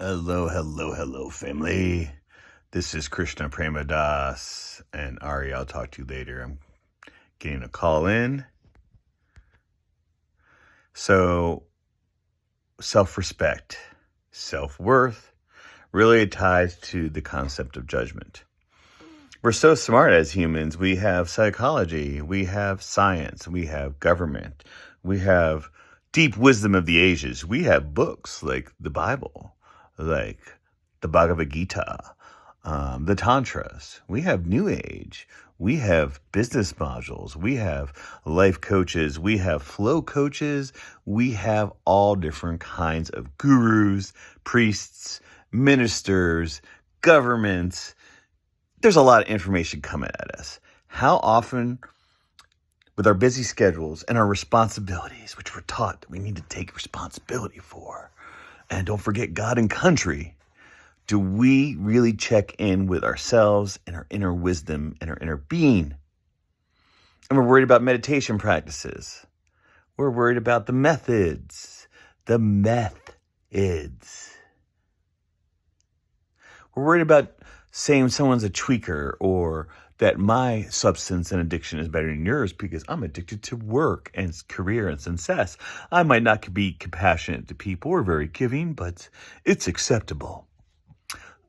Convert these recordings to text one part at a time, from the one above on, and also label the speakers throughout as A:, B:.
A: Hello, hello, hello, family. This is Krishna Premadas, and Ari, I'll talk to you later. I'm getting a call in. So, self-respect, self-worth, really ties to the concept of judgment. We're so smart as humans. We have psychology, we have science, we have government, we have deep wisdom of the ages. We have books like the Bible, like the Bhagavad Gita, the Tantras. We have New Age. We have business modules. We have life coaches. We have flow coaches. We have all different kinds of gurus, priests, ministers, governments. There's a lot of information coming at us. How often, with our busy schedules and our responsibilities, which we're taught that we need to take responsibility for, and don't forget God and country, do we really check in with ourselves and our inner wisdom and our inner being? And we're worried about meditation practices. We're worried about the methods. The methods. We're worried about saying someone's a tweaker or that my substance and addiction is better than yours because I'm addicted to work and career and success. I might not be compassionate to people or very giving, but it's acceptable.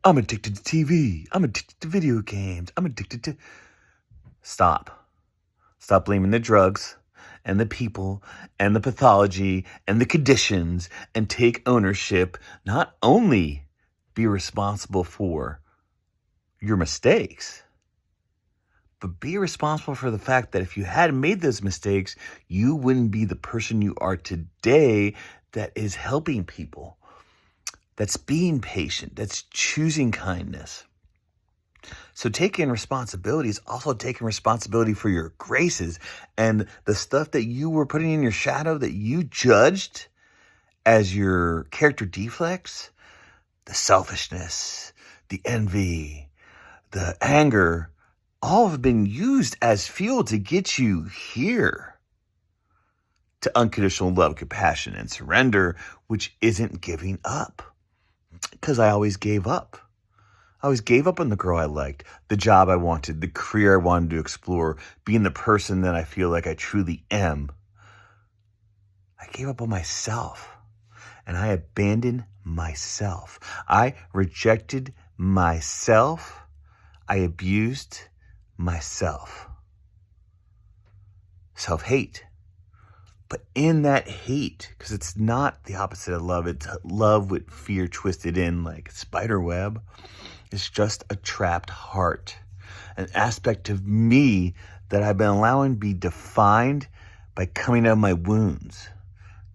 A: I'm addicted to TV. I'm addicted to video games. I'm addicted to... Stop. Stop blaming the drugs and the people and the pathology and the conditions and take ownership. Not only be responsible for your mistakes, but be responsible for the fact that if you hadn't made those mistakes, you wouldn't be the person you are today that is helping people, that's being patient, that's choosing kindness. So taking responsibility is also taking responsibility for your graces and the stuff that you were putting in your shadow that you judged as your character deflects, the selfishness, the envy, the anger, all have been used as fuel to get you here to unconditional love, compassion, and surrender, which isn't giving up. Because I always gave up. I always gave up on the girl I liked, the job I wanted, the career I wanted to explore, being the person that I feel like I truly am. I gave up on myself, and I abandoned myself. I rejected myself. I abused myself. Self-hate. But in that hate, because it's not the opposite of love, it's love with fear twisted in like a spider web. It's just a trapped heart, an aspect of me that I've been allowing to be defined by coming out of my wounds,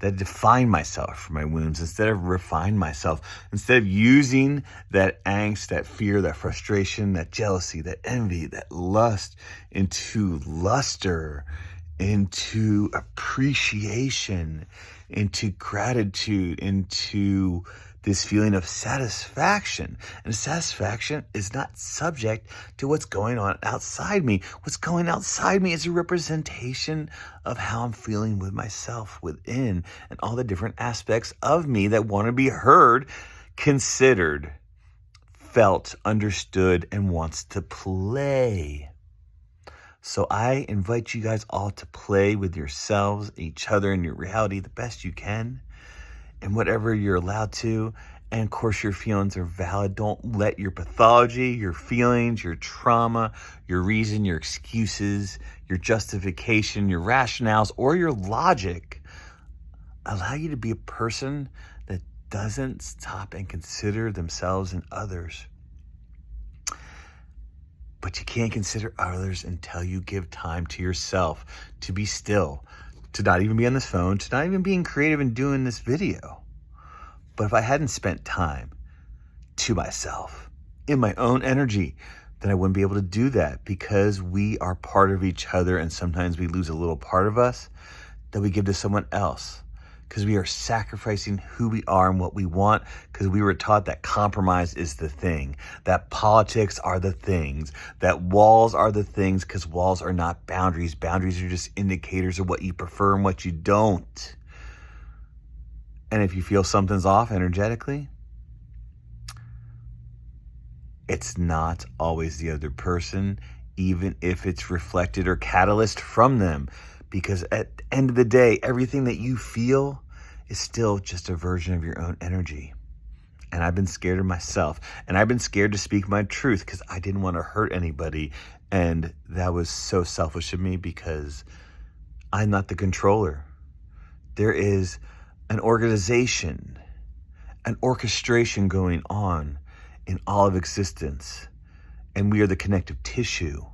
A: that define myself from my wounds instead of refine myself, instead of using that angst, that fear, that frustration, that jealousy, that envy, that lust into luster, into appreciation, into gratitude, into this feeling of satisfaction. And satisfaction is not subject to what's going on outside me. What's going outside me is a representation of how I'm feeling with myself within and all the different aspects of me that want to be heard, considered, felt, understood, and wants to play. So I invite you guys all to play with yourselves, each other, and your reality the best you can, and whatever you're allowed to. And of course, your feelings are valid. Don't let your pathology, your feelings, your trauma, your reason, your excuses, your justification, your rationales, or your logic allow you to be a person that doesn't stop and consider themselves and others. But you can't consider others until you give time to yourself to be still, to not even be on this phone, to not even being creative and doing this video. But if I hadn't spent time to myself, in my own energy, then I wouldn't be able to do that because we are part of each other and sometimes we lose a little part of us that we give to someone else. Because we are sacrificing who we are and what we want because we were taught that compromise is the thing, that politics are the things, that walls are the things because walls are not boundaries. Boundaries are just indicators of what you prefer and what you don't. And if you feel something's off energetically, It's not always the other person, even if it's reflected or catalyst from them. Because at the end of the day, everything that you feel is still just a version of your own energy. And I've been scared of myself. And I've been scared to speak my truth because I didn't want to hurt anybody. And that was so selfish of me because I'm not the controller. There is an organization, an orchestration going on in all of existence. And we are the connective tissue.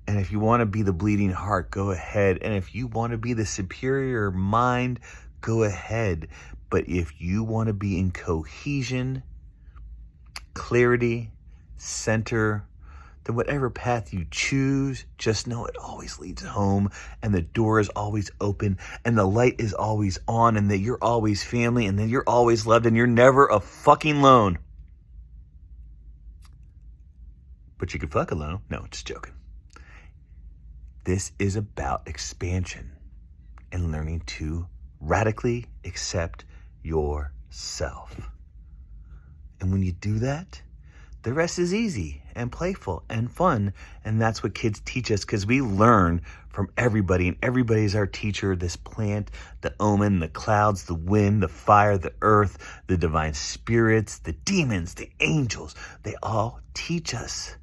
A: And if you want to be the bleeding heart, go ahead. And if you want to be the superior mind, go ahead. But if you want to be in cohesion, clarity, center, then whatever path you choose, just know it always leads home, and the door is always open, and the light is always on, and that you're always family, and that you're always loved, and you're never a fucking lone. But you can fuck alone. No, just joking. This is about expansion and learning to radically accept yourself. And when you do that, the rest is easy and playful and fun. And that's what kids teach us, because we learn from everybody, and everybody's our teacher. This plant, the omen, the clouds, the wind, the fire, the earth, the divine spirits, the demons, the angels, they all teach us,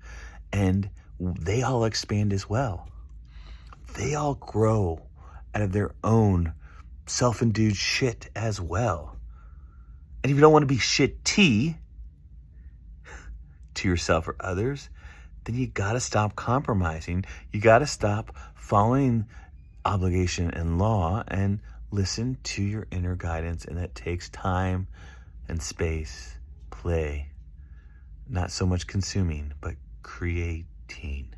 A: and they all expand as well. They all grow out of their own self-induced shit as well. And if you don't want to be shitty to yourself or others, then you got to stop compromising. You got to stop following obligation and law and listen to your inner guidance. And that takes time and space, play, not so much consuming, but creating.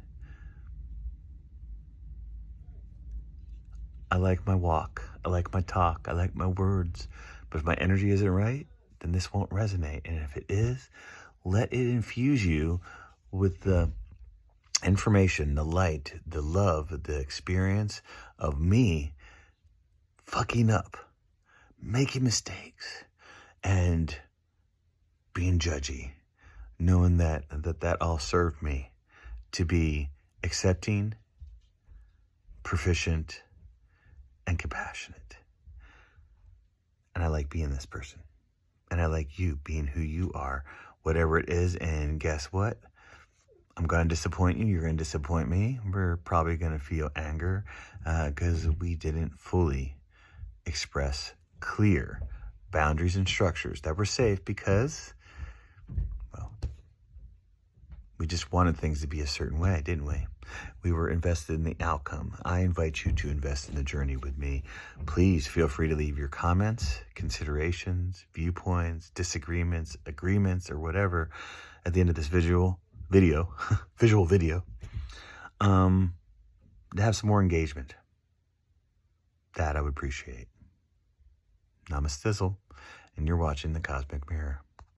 A: I like my walk. I like my talk. I like my words. But if my energy isn't right, then this won't resonate. And if it is, let it infuse you with the information, the light, the love, the experience of me fucking up, making mistakes, and being judgy, knowing that all served me to be accepting, proficient, and compassionate. And I like being this person. And I like you being who you are, whatever it is. And guess what? I'm going to disappoint you. You're going to disappoint me. We're probably going to feel anger because we didn't fully express clear boundaries and structures that were safe because, well, we just wanted things to be a certain way, didn't we? We were invested in the outcome. I invite you to invest in the journey with me. Please feel free to leave your comments, considerations, viewpoints, disagreements, agreements, or whatever at the end of this visual video, to have some more engagement. That I would appreciate. Namastizzle, and you're watching The Cosmic Mirror.